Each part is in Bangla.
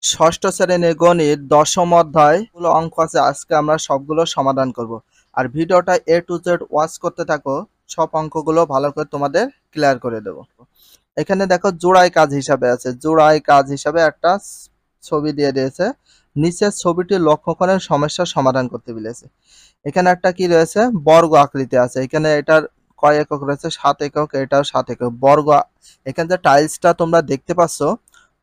ষষ্ঠ শ্রেণীর গণিত দশম অধ্যায় গুলো অঙ্ক আছে। আজকে আমরা সবগুলো সমাধান করব। আর ভিডিওটা A to Z ওয়াচ করতে থাকো, সব অঙ্কগুলো ভালো করে তোমাদের ক্লিয়ার করে দেব। এখানে দেখো জোড়াই কাজ হিসাবে আছে, জোড়াই কাজ হিসাবে একটা ছবি দিয়ে দিয়েছে। নিচের ছবিটি লক্ষ্য করে সমস্যার সমাধান করতে বলেছে। এখানে একটা কি রয়েছে, বর্গ আকৃতি আছে। এখানে এটার কয় একক রয়েছে, 7 একক, এটাও 7 একক বর্গ। এখানে যে টাইলসটা তোমরা দেখতে পাচ্ছ,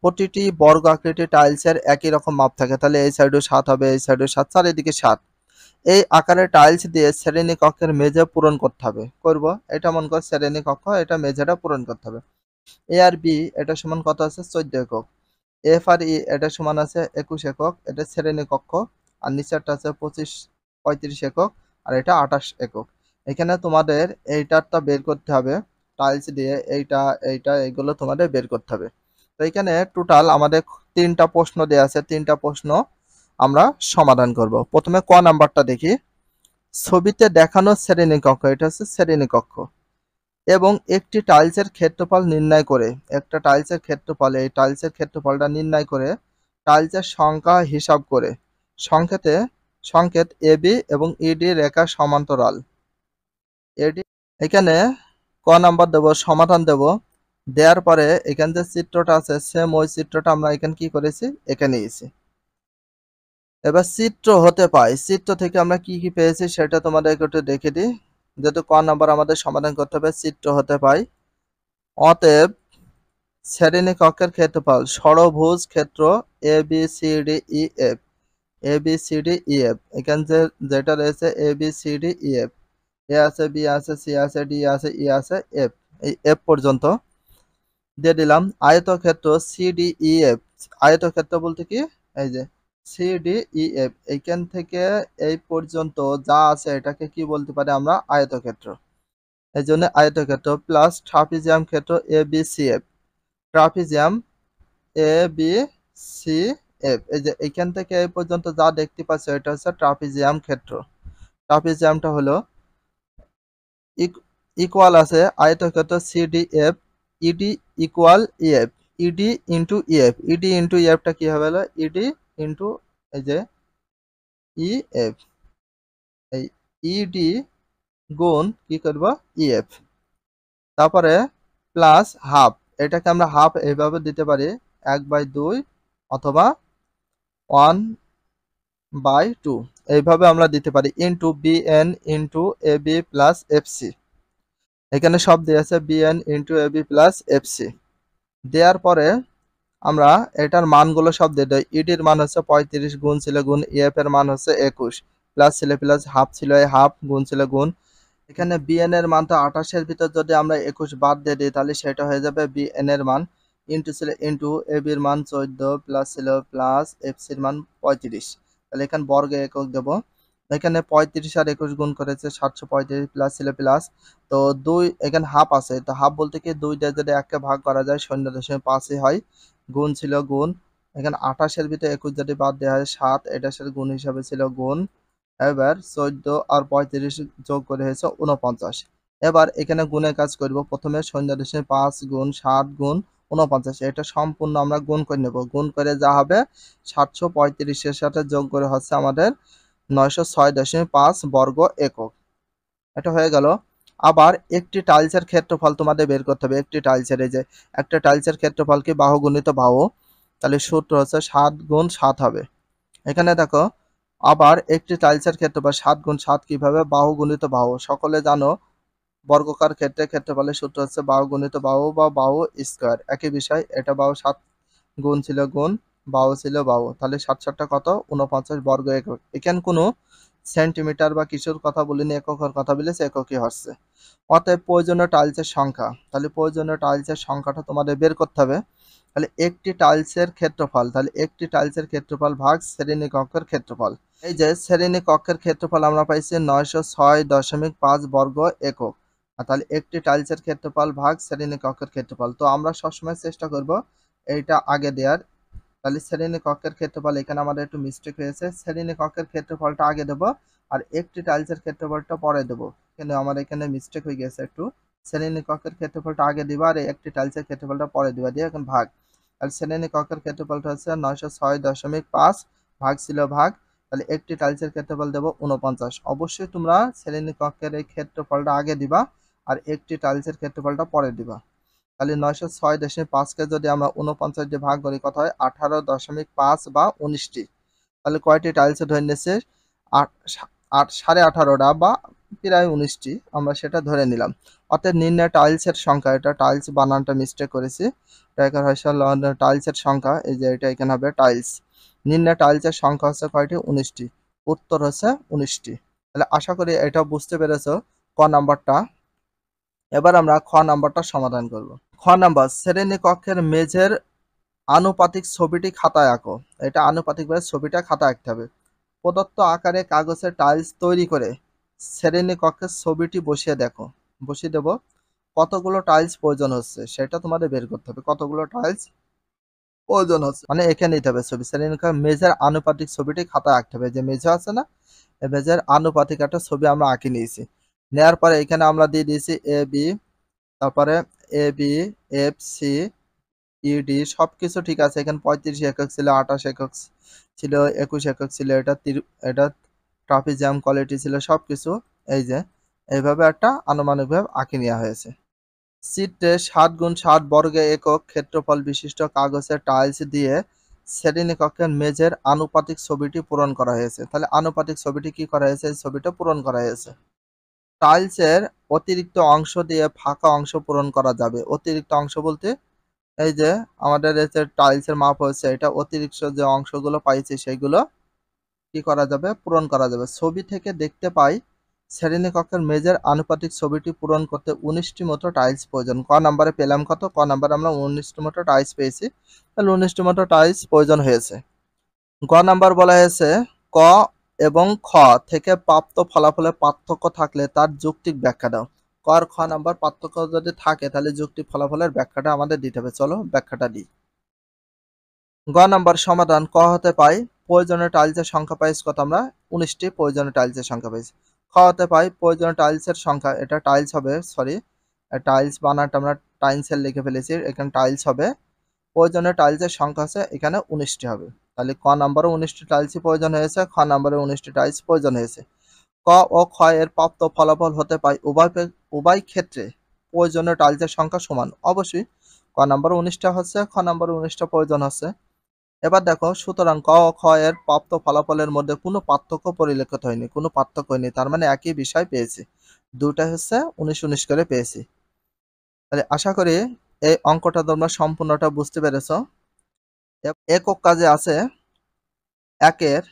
প্রতিটি বর্গ আকৃতি টাইলসের একই রকম মাপ থাকে। তাহলে এই সাইডও 7 হবে, এই সাইডও 7, চারিদিকে 7। এই আকারের টাইলস দিয়ে শ্রেণী কক্ষের মেঝে পূরণ করতে হবে। করব, এটা মনে কর শ্রেণী কক্ষ, এটা মেঝেটা পূরণ করতে হবে। এ আর বি এটা সমান কত আছে, 14 একক। এফ আর ই এটা সমান আছে 21 একক, এটা শ্রেণী কক্ষ। আর নিচেরটা আছে 35 একক, আর এটা 28 একক। এখানে তোমাদের এইটারটা বের করতে হবে টাইলস দিয়ে, এইটা এইটা এইগুলো তোমাদের বের করতে হবে। তো এখানে টোটাল আমাদের 3টা প্রশ্ন দেওয়া আছে, 3টা প্রশ্ন আমরা সমাধান করব। প্রথমে ক নাম্বারটা দেখি। ছবিতে দেখানো শ্রেণীকক্ষ, এটা হচ্ছে শ্রেণীকক্ষ, এবং একটি টাইলসের ক্ষেত্রফল নির্ণয় করে, একটা টাইলসের ক্ষেত্রফল, এই টাইলসের ক্ষেত্রফলটা নির্ণয় করে টাইলসের সংখ্যা হিসাব করে সংকেত এবি এবং ইডি রেখা সমান্তরাল এডি। এখানে ক নাম্বার দেব, সমাধান দেব। দেওয়ার পরে এখানে যে চিত্রটা আছে, সেম ওই চিত্রটা আমরা এখানে কি করেছি, এখানে নিয়েছি। এবার চিত্র হতে পাই, চিত্র থেকে আমরা কি কি পেয়েছি সেটা তোমাদের একটু দেখে দিই। যেহেতু ক নাম্বার আমাদের সমাধান করতে হবে, চিত্র হতে পাই। অতএব শ্রেণীকক্ষের ক্ষেত্রফল ষড়ভুজ ক্ষেত্র A B C D E F, A B C D E F. এখানে যেটা রয়েছে A B C D E F, A আছে, বি আছে, সি আছে, ডি আছে, ই আছে, এফ, এই এফ পর্যন্ত দিয়ে দিলাম। আয়তক্ষেত্র সি ডি ই এফ, আয়তক্ষেত্র বলতে কি, এই যে সি ডি ই এফ, এইখান থেকে এই পর্যন্ত যা আছে এটাকে কি বলতে পারি আমরা, আয়তক্ষেত্র। এই জন্য আয়তক্ষেত্র প্লাস ট্রাপিজিয়াম ক্ষেত্র A B C F, trapezium A B C F. এই যে এইখান থেকে এই পর্যন্ত যা দেখতে পাচ্ছ এটা হচ্ছে ট্রাপিজিয়াম ক্ষেত্র। ট্রাপিজিয়ামটা হলো ইকুয়াল আছে আয়তক্ষেত্র CDF ED equal EF, ED into EF, ED into ইএফটা কি হবে, ইডি ইন্টু এই যে ইএফ, এই ইডি গুণ কি করব, ইএফ। তারপরে প্লাস হাফ, এটাকে আমরা হাফ এইভাবে দিতে পারি, 1/2 অথবা 1/2, এইভাবে আমরা দিতে পারি। Into BN into A B plus FC, এখানে সব দিয়ে আছে BN into A B plus FC. দেওয়ার পরে আমরা এটার মানগুলো সব দিয়ে দেয়। ইডির মান হচ্ছে 35, গুণ ছিল গুণ, ইএফ এর মান হচ্ছে 21, প্লাস ছিল প্লাস, হাফ ছিল হাফ, গুণ ছিল গুণ। এখানে বিএন এর মান তো 28-এর ভিতর যদি আমরা 21 বাদ দিয়ে দিই তাহলে সেটা হয়ে যাবে বিএন এর মান, ইন্টু ছিল ইন্টু এ বির মান 14, প্লাস ছিল প্লাস, এফসির মান 35। তাহলে এখানে বর্গে একক দেব। এখানে 35 আর 21 গুণ করেছে 735, প্লাস ছিল প্লাস। তো 2 এখানে হাফ আছে, তো হাফ বলতে কি 2 দিয়ে যদি 1 কে ভাগ করা যায় 0.5ই হয়, গুণ ছিল গুণ। এখানে 28-এর ভিতরে 21 যদি বাদ দেওয়া হয় 7, এটার সাথে গুণ হিসাবে ছিল গুণ। এবার 14 আর 35 যোগ করে হয়েছে 49। এবার এখানে গুণের কাজ করব। প্রথমে 0.5 গুণ 7 গুণ 49, এটা সম্পূর্ণ আমরা গুণ করে নেব। গুণ করে যা হবে 735-এর সাথে যোগ করে হচ্ছে আমাদের 906.5 বর্গ একক। এটা হয়ে গেল। আবার একটি টাইলসের ক্ষেত্রফল তোমাদের বের করতে হবে। একটি টাইলসের, এই যে একটা টাইলসের ক্ষেত্রফল কি বাহু গুণিত বাহু, তাহলে সূত্র হচ্ছে 7 গুণ 7 হবে। এখানে দেখো আবার একটি টাইলসের ক্ষেত্রফল 7 গুণ 7 কিভাবে, বাহু গুণিত বাহু। সকলে জানো বর্গকার ক্ষেত্রে ক্ষেত্রফলের সূত্র হচ্ছে বাহু গুণিত বাহু বা বাহু স্কয়ার, একই বিষয়। এটা বাহু 7 গুণ ছিল গুণ, বাহু ছিল বাহু, তাহলে 7 কত, 49 বর্গ একক। এখানে কোনো সেন্টিমিটার বা কিছুর কথা বলিনি, এককের কথা বলেছে, এককই হচ্ছে। অতএব প্রয়োজনীয় টাইলসের সংখ্যা, তাহলে প্রয়োজনীয় টাইলসের সংখ্যাটা তোমাদের বের করতে হবে। তাহলে একটি টাইলসের ক্ষেত্রফল, তাহলে একটি টাইলসের ক্ষেত্রফল ভাগ শ্রেণীকক্ষের ক্ষেত্রফল। এই যে শ্রেণীকক্ষের ক্ষেত্রফল আমরা পাইছি 906.5 বর্গ একক। আর তাহলে একটি টাইলসের ক্ষেত্রফল ভাগ শ্রেণীকক্ষের ক্ষেত্রফল, তো আমরা সবসময় চেষ্টা করব এইটা আগে দেওয়ার। তাহলে শ্রেণীকক্ষের ক্ষেত্রফল, এখানে আমাদের একটু মিস্টেক হয়েছে, শ্রেণীকক্ষের ক্ষেত্রফলটা আগে দেবো আর একটি টাইলসের ক্ষেত্রফলটা পরে দেবো। কিন্তু আমার এখানে মিস্টেক হয়ে গেছে একটু, শ্রেণীকক্ষের ক্ষেত্রফলটা আগে দিবা আর একটি টাইলসের ক্ষেত্রফলটা পরে দিবা, দিয়ে এখন ভাগ। আর শ্রেণীকক্ষের ক্ষেত্রফলটা হচ্ছে 906.5 ভাগ ছিল ভাগ, তাহলে একটি টাইলসের ক্ষেত্রফল দেব 49। অবশ্যই তোমরা শ্রেণীকক্ষের এই ক্ষেত্রফলটা আগে দিবা আর একটি টাইলসের ক্ষেত্রফলটা পরে দিবা। তাহলে 906.5কে যদি আমরা 49 দিয়ে ভাগ করি কত হয় 18.5 বা 19টি। তাহলে কয়টি টাইলস ধরে নিয়েছে 18.5টা বা প্রায় 19টি, আমরা সেটা ধরে নিলাম। অতএব নির্ণয় টাইলসের সংখ্যা, এটা টাইলস বানানটা মিস্টেক করেছি, টাইলসের সংখ্যা এই যে এটা এখানে হবে টাইলস। নির্ণয় টাইলসের সংখ্যা হচ্ছে কয়টি 19টি, উত্তর হচ্ছে 19টি। তাহলে আশা করি এটা বুঝতে পেরেছো ক নাম্বারটা। এবার আমরা খ নাম্বারটা সমাধান করব। খ নাম্বার, শ্রেণীকক্ষের মেঝের আনুপাতিক ছবিটি খাতায় আঁকো। এটা আনুপাতিকভাবে ছবিটা খাতায় আঁকতে হবে। প্রদত্ত আকারে কাগজের টাইলস তৈরি করে শ্রেণীকক্ষের ছবিটি বসিয়ে দেব। কতগুলো টাইলস প্রয়োজন হচ্ছে সেটা তোমাদের বের করতে হবে, কতগুলো টাইলস প্রয়োজন হচ্ছে মানে এঁকে নিতে হবে ছবি। শ্রেণীকক্ষের মেঝের আনুপাতিক ছবিটি খাতায় আঁকতে হবে। যে মেঝে আছে না, এই মেঝের আনুপাতিক একটা ছবি আমরা আঁকে নিয়েছি। নেওয়ার পরে এখানে আমরা দিয়ে দিয়েছি এ বি, তারপরে A B, F C, ED সবকিছু ঠিক আছে। এখানে 35 একক ছিল, 28 একক ছিল, 21 একক ছিল, এটা ট্রাপিজিয়াম কোয়ালিটি ছিল, সবকিছু এই যে এইভাবে একটা আনুমানিকভাবে আঁকে নেওয়া হয়েছে। চিত্রে 7x7 বর্গ একক ক্ষেত্রফল বিশিষ্ট কাগজের টাইলস দিয়ে শ্রেণীকক্ষের মেঝের আনুপাতিক ছবিটি পূরণ করা হয়েছে। তাহলে আনুপাতিক ছবিটি কি করা হয়েছে, এই ছবিটা পূরণ করা হয়েছে। টাইলসের অতিরিক্ত অংশ দিয়ে ফাঁকা অংশ পূরণ করা যাবে। অতিরিক্ত অংশ বলতে এই যে আমাদের যে টাইলসের মাপ হচ্ছে, এটা অতিরিক্ত যে অংশগুলো পাইছি সেগুলো কি করা যাবে, পূরণ করা যাবে। ছবি থেকে দেখতে পাই শ্রেণীকক্ষের মেঝের আনুপাতিক ছবিটি পূরণ করতে 19টি মতো টাইলস প্রয়োজন। ক নাম্বারে পেলাম কত, ক নাম্বারে আমরা 19টি মতো টাইলস পেয়েছি, তাহলে 19টি মতো টাইলস প্রয়োজন হয়েছে। গ নাম্বার বলা হয়েছে ক এবং খ থেকে প্রাপ্ত ফলাফলের পার্থক্য থাকলে তার যৌক্তিক ব্যাখ্যা দাও। ক আর খ নাম্বার পার্থক্য যদি থাকে তাহলে যৌক্তিক ফলাফলের ব্যাখ্যাটা আমাদের দিতে হবে। চলো ব্যাখ্যাটা দিই। গ নাম্বার সমাধান, ক হতে পাই প্রয়োজনীয় টাইলসের সংখ্যা পাইছি কত, আমরা 19টি প্রয়োজনীয় টাইলসের সংখ্যা পাইছি। খ হতে পাই প্রয়োজনীয় টাইলসের সংখ্যা, এটা টাইলস হবে, সরি টাইলস বানানটা আমরা টাইলসের লিখে ফেলেছি, এখানে টাইলস হবে। প্রয়োজনীয় টাইলসের সংখ্যা আছে এখানে 19টি হবে। তাহলে ক নাম্বারে 19টি টাইলসই প্রয়োজন হয়েছে, খ নাম্বারে 19টি টাইলস প্রয়োজন হয়েছে। ক ও খ এর প্রাপ্ত ফলাফল হতে পাই উভয় ক্ষেত্রে প্রয়োজনীয় টাইলসের সংখ্যা সমান। অবশ্যই ক নাম্বার 19টা হচ্ছে, খ নাম্বার 19টা প্রয়োজন হচ্ছে। এবার দেখো, সুতরাং ক ও খ এর প্রাপ্ত ফলাফলের মধ্যে কোনো পার্থক্য পরিলক্ষিত হয়নি, কোনো পার্থক্য হয়নি, তার মানে একই বিষয় পেয়েছি, দুটাই হচ্ছে 19 করে পেয়েছি। তাহলে আশা করি এই অঙ্কটা তোমরা সম্পূর্ণটা বুঝতে পেরেছ। একক কাজে আছে একের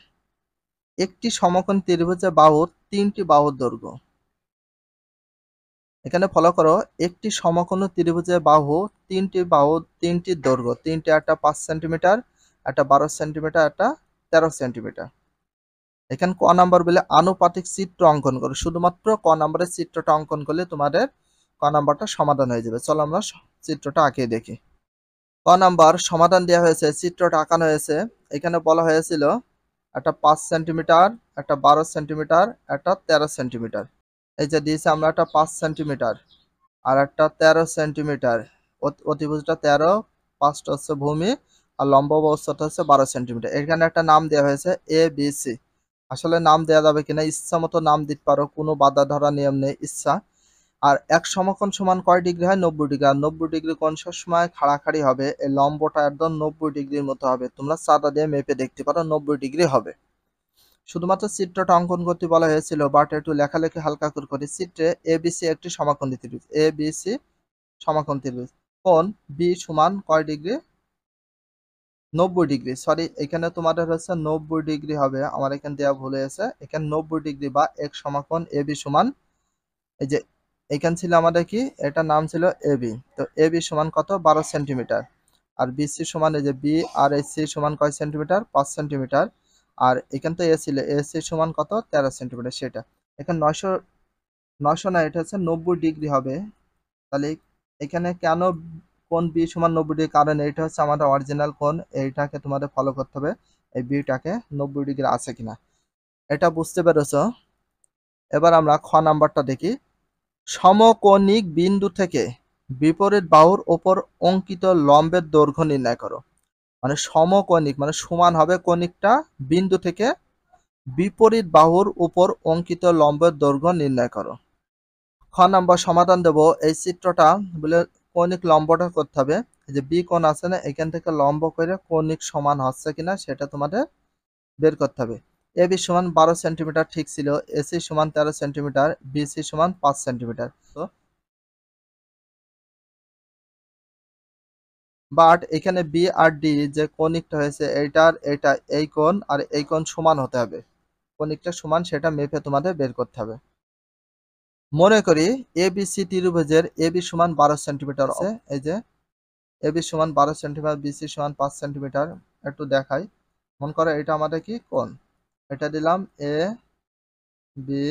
একটি সমকোণ ত্রিভুজের বাহু 3টি বাহুর দৈর্ঘ্য। এখানে ফলো করো, একটি সমকোণ ত্রিভুজের বাহু 3টি দৈর্ঘ্য, তিনটি, একটা 5 সেন্টিমিটার, একটা 12 সেন্টিমিটার, একটা 13 সেন্টিমিটার। এখানে ক নাম্বার বলে আনুপাতিক চিত্র অঙ্কন করো। শুধুমাত্র ক নাম্বারের চিত্রটা অঙ্কন করলে তোমাদের ক নাম্বারটা সমাধান হয়ে যাবে। চলো আমরা চিত্রটা আঁকে দেখি। ক নাম্বার সমাধান দেওয়া হয়েছে, চিত্রটা আঁকানো হয়েছে। এখানে বলা হয়েছিল একটা 5 সেন্টিমিটার, একটা 12 সেন্টিমিটার, একটা 13 সেন্টিমিটার। এই যে দিয়েছে আমরা একটা 5 সেন্টিমিটার আর একটা 13 সেন্টিমিটার। অতিভুজটা 13, 5টা হচ্ছে ভূমি আর লম্ব উচ্চতা হচ্ছে 12 সেন্টিমিটার। এখানে একটা নাম দেওয়া হয়েছে এ বি সি। আসলে নাম দেওয়া যাবে কিনা, ইচ্ছা মতো নাম দিতে পারো, কোনো বাধা ধরা নিয়ম নেই, ইচ্ছা। আর এক সমকোণ সমান কয় ডিগ্রি হয়, 90 ডিগ্রি। আর 90 ডিগ্রি কোণ সবসময় খাড়াখাড়ি হবে, এই লম্বটা একদম 90 ডিগ্রির মতো হবে। তোমরা চাঁদা দিয়ে মেপে দেখতে পারো, 90 ডিগ্রি হবে। শুধুমাত্র চিত্রটা অঙ্কন করতে বলা হয়েছিল, বাট একটু লেখালেখি হালকা করে করি। চিত্রে এবিসি একটি সমকোণী ত্রিভুজ, এবিসি সমকোণ ত্রিভুজ। কোণ বি সমান কয় ডিগ্রি, 90 ডিগ্রি। সরি, এখানে তোমাদের হচ্ছে 90 ডিগ্রি হবে, আমার এখানে দেওয়া ভুল হয়েছে। এখানে 90 ডিগ্রি বা এক সমকোণ এবি সমান, এই যে এখানে ছিল আমাদের কি, এটা নাম ছিল এবি। তো এবি সমান কত, 12 সেন্টিমিটার। আর বিসি সমান এই যে বি আর এসি সমান কয় সেন্টিমিটার, 5 সেন্টিমিটার। আর এখান তো এ ছিল, এসি সমান কত, 13 সেন্টিমিটার। সেটা এখানে 900 না, এটা হচ্ছে 90 ডিগ্রি হবে। তাহলে এখানে কেন কোণ বি সমান 90 ডিগ্রি, কারণ এইটা হচ্ছে আমাদের অরিজিনাল কোণ, এইটাকে তোমাদের ফলো করতে হবে, এই বিটাকে 90 ডিগ্রি আছে কিনা, এটা বুঝতে পেরেছো। এবার আমরা খ নাম্বারটা দেখি। সমকোণিক বিন্দু থেকে বিপরীত বাহুর ওপর অঙ্কিত লম্বের দৈর্ঘ্য নির্ণয় করো। মানে সমকোণিক মানে সমান হবে কৌণিকটা বিন্দু থেকে বিপরীত বাহুর উপর অঙ্কিত লম্বের দৈর্ঘ্য নির্ণয় করো। খ নাম্বার সমাধান দেব। এই চিত্রটা বলে কৌণিক লম্বটা করতে হবে। এই যে বি কোণ আছে না, এখান থেকে লম্ব করে কৌণিক সমান হচ্ছে কিনা সেটা তোমাদের বের করতে হবে। এ বি সমান 12 সেন্টিমিটার ঠিক ছিল, এসি সমান 13 সেন্টিমিটার, বিসি সমান 5 সেন্টিমিটার। তো বাট এখানে বি আর ডি যে কৌণিকটা হয়েছে এইটার এটা এই কোণ আর এই কোণ সমান হতে হবে। কৌণিকটা সমান সেটা মেপে তোমাদের বের করতে হবে। মনে করি এবিসি ত্রিভুজের এবি সমান 12 সেন্টিমিটার আছে। এই যে এবি সমান 12 সেন্টিমিটার, বিসি সমান 5 সেন্টিমিটার। একটু দেখাই। মনে করো এটা আমাদের কি কোণ, এটা দিলাম এ বি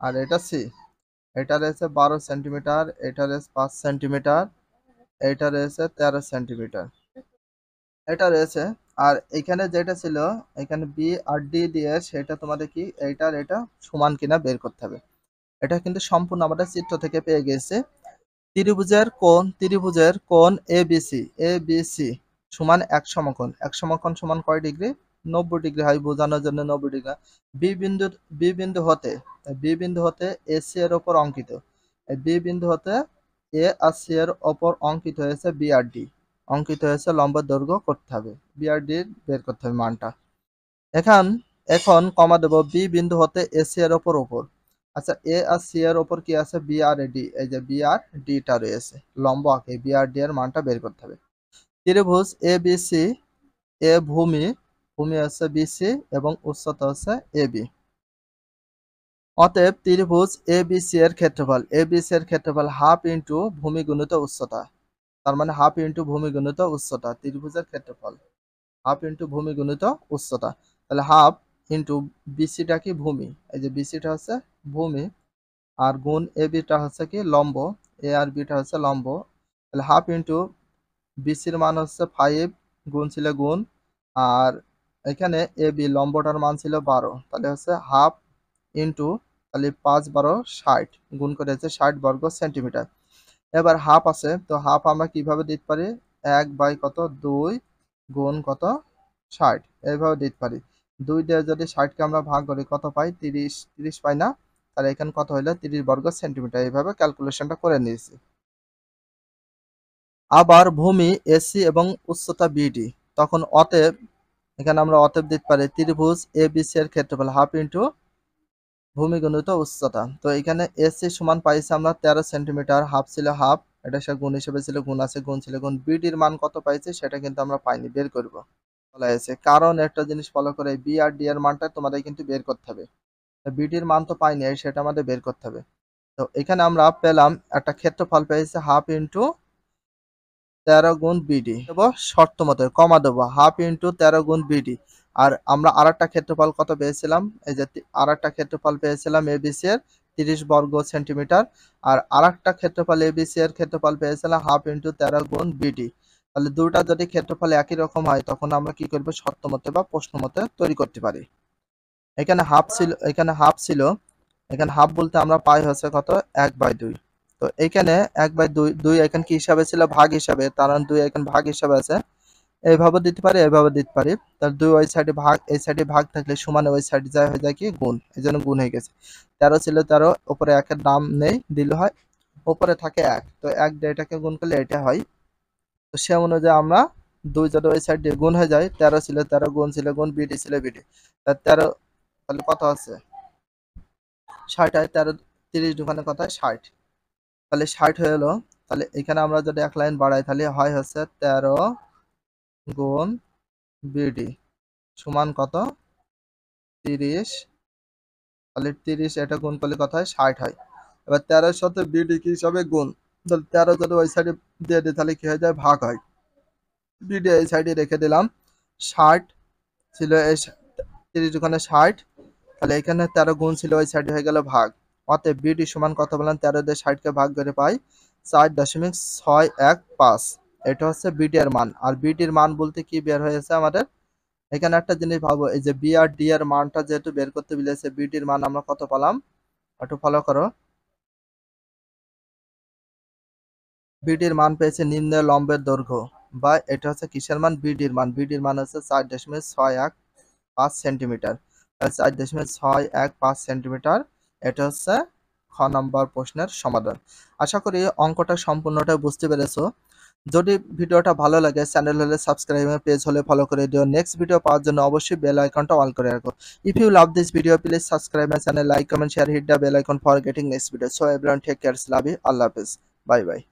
আর এটা সি। এটা রয়েছে 12 সেন্টিমিটার, এটা রয়েছে 5 সেন্টিমিটার, এটা রয়েছে 13 সেন্টিমিটার, এটা রয়েছে। আর এখানে যেটা ছিল এখানে বি আর ডি দিয়ে সেটা তোমাদের কি এইটার এটা সমান কিনা বের করতে হবে। এটা কিন্তু সম্পূর্ণ আমাদের চিত্র থেকে পেয়ে গেছে। ত্রিভুজের কোণ এবিসি সমান এক সমকোণ। এক সমকোণ সমান কয় ডিগ্রি? 90 ডিগ্রি হয়, বোঝানোর জন্য 90 ডিগ্রি। বি বিন্দু বি বিন্দু হতে বি বিন্দু হতে এসি এর ওপর অঙ্কিত, এই বি বিন্দু হতে এ আর সি এর ওপর অঙ্কিত হয়েছে বিআরডি, অঙ্কিত হয়েছে লম্ব দৈর্ঘ্য করতে হবে। বিআরডি বের করতে হবে মানটা। এখন এখন কমা দেব বি বিন্দু হতে এসি এর ওপর। আচ্ছা, এ আর সি এর ওপর কি আছে? বি আর ডি। এই যে বি আর ডিটা রয়েছে, লম্ব আঁকে বি আর ডি এর মানটা বের করতে হবে। ত্রিভুজ এ বি সি, এ ভূমি, ভূমি হচ্ছে বিসি এবং উচ্চতা হচ্ছে এ বি। অতএব ত্রিভুজ এ বি সি এর ক্ষেত্রফল, এ বি সি এর ক্ষেত্রফল হাফ ইন্টু ভূমি গুণিত উচ্চতা। তার মানে হাফ ইন্টু ভূমি গুণিত উচ্চতা, ত্রিভুজের ক্ষেত্রফল হাফ ইন্টু ভূমি গুণিত উচ্চতা। তাহলে হাফ ইন্টু বিসিটা কি ভূমি, এই যে বিসিটা হচ্ছে ভূমি, আর গুণ এ বিটা হচ্ছে কি লম্ব, এ আর বিটা হচ্ছে লম্ব। তাহলে হাফ ইন্টু বিসির মান হচ্ছে 5, গুণ ছিল গুণ, আর এখানে এ বি লম্বটার মান ছিল 12, তাহলে হচ্ছে হাফ ইন্টু, তাহলে 5 12 60, গুণ করে হচ্ছে 60 বর্গ সেন্টিমিটার। এবার হাফ আছে, তো হাফ আমরা কিভাবে দিতে পারি? 1/2 গুণ কত 60, এইভাবে দিতে পারি। 2 দিয়ে যদি 60কে আমরা ভাগ করি কত পাই? 30, 30 পাই না? তাহলে এখানে কত হইলো? 30 বর্গ সেন্টিমিটার। এইভাবে ক্যালকুলেশনটা করে নিয়েছি। আবার ভূমি এসি এবং উচ্চতা বিডি, তখন অতএব এখানে আমরা অতএব দিতে পারি ত্রিভুজ এ বি সি এর ক্ষেত্রফল হাফ ইন্টু ভূমি গুণিত উচ্চতা। তো এখানে এসি সমান পাইছি আমরা 13 সেন্টিমিটার, হাফ ছিল হাফ, এটা সে গুণ হিসেবে ছিল, গুণ আছে, গুণ ছিল গুণ। বিডির মান কত পাইছি সেটা কিন্তু আমরা পাইনি, বের করব বলা হয়েছে। কারণ একটা জিনিস ফলো করে, বি আর ডি এর মানটা তোমাদের কিন্তু বের করতে হবে। বিডির মান তো পাইনি, সেটা আমাদের বের করতে হবে। তো এখানে আমরা পেলাম একটা ক্ষেত্রফল পেয়েছে হাফ ইন্টু 13 গুণ বিডি দেবো, শর্ত মতো কমা দেবো হাফ ইন্টু 13 গুণ বিডি। আর আমরা আর একটা ক্ষেত্রফল কত পেয়েছিলাম? এই যে আর একটা ক্ষেত্রফল পেয়েছিলাম এবিসি এর 30 বর্গ সেন্টিমিটার, আর একটা ক্ষেত্রফল এবিসি এর ক্ষেত্রফল পেয়েছিলাম হাফ ইন্টু 13 গুণ বিডি। তাহলে দুটা যদি ক্ষেত্রফল একই রকম হয় তখন আমরা কি করবো? শর্ত মতে বা প্রশ্ন মতে তৈরি করতে পারি। এখানে হাফ ছিল, এখানে হাফ ছিল, এখানে হাফ বলতে আমরা পাই হচ্ছে কত? 1/2। তো এখানে 1/2, 2 এখানে কি হিসাবে ছিল? ভাগ হিসাবে, তার মানে 2 এখানে ভাগ হিসাবে আছে। এইভাবে দিতে পারি, এইভাবে দিতে পারি। তার 2 ওই সাইডে ভাগ, এই সাইডে ভাগ থাকলে সমানে ওই সাইডে যায় হয়ে যায় কি গুণ, এই জন্য গুণ হয়ে গেছে। 13 ছিল 13, উপরে 1 এর দাম নেই, দিলে হয়, উপরে থাকে 1, তো 1 দিয়ে এটাকে গুণ করলে এটা হয়। তো সে অনুযায়ী আমরা 2 যদি ওই সাইড দিয়ে গুণ হয়ে যায়, 13 ছিল 13, গুণ ছিল গুণ, বিডি ছিল বিডি, তার 13, তাহলে কত আছে? 60 হয়। 13 30 দোকানে কত হয়? 60, তাহলে 60 হয়ে গেল। তাহলে এখানে আমরা যদি এক লাইন বাড়াই তাহলে হয় হচ্ছে 13 গুণ বিডি সমান কত? 30। তাহলে 30 এটা গুণ করলে কত হয়? 60 হয়। এবার 13 এর সাথে বিডি কি হিসাবে? গুণ। তাহলে 13 যদি ওই সাইডে দিয়ে দিই তাহলে কি হয়ে যায়? ভাগ হয়। বিডি এই সাইডে রেখে দিলাম। 60 ছিল এই 30 দোকানে 60, তাহলে এখানে 13 গুণ ছিল, ওই সাইডে হয়ে গেল ভাগ। অতএব বিডি সমান কত বললাম? 13 দিয়ে 60 কে ভাগ করে পাই 4.615। এটা হচ্ছে বিডি এর মান। আর বিডির মান বলতে কি বের হয়েছে আমাদের? এখানে একটা জিনিস ভাবো, এই যে বি আর ডি এর মানটা যেহেতু বের করতে বলেছে, বিডির মান আমরা কত পেলাম? একটু ফলো করো। বিডির মান পেয়েছে নিম্নে লম্বের দৈর্ঘ্য, বা এটা হচ্ছে কিসের মান? বিডির মান হচ্ছে 4.615 সেন্টিমিটার। 4.615 সেন্টিমিটার। এটা হচ্ছে খ নম্বর প্রশ্নের সমাধান। আশা করি অঙ্কটা সম্পূর্ণটা বুঝতে পেরেছো। যদি ভিডিওটা ভালো লাগে, চ্যানেল হলে সাবস্ক্রাইব, পেজ হলে ফলো করে দিও। নেক্সট ভিডিও পাওয়ার জন্য অবশ্যই বেল আইকনটা অন করে রাখো। If you love this video, please subscribe my channel, like, comment, share, hit the bell icon for getting next video. So everyone, take care, love you, Allah Hafiz, bye bye.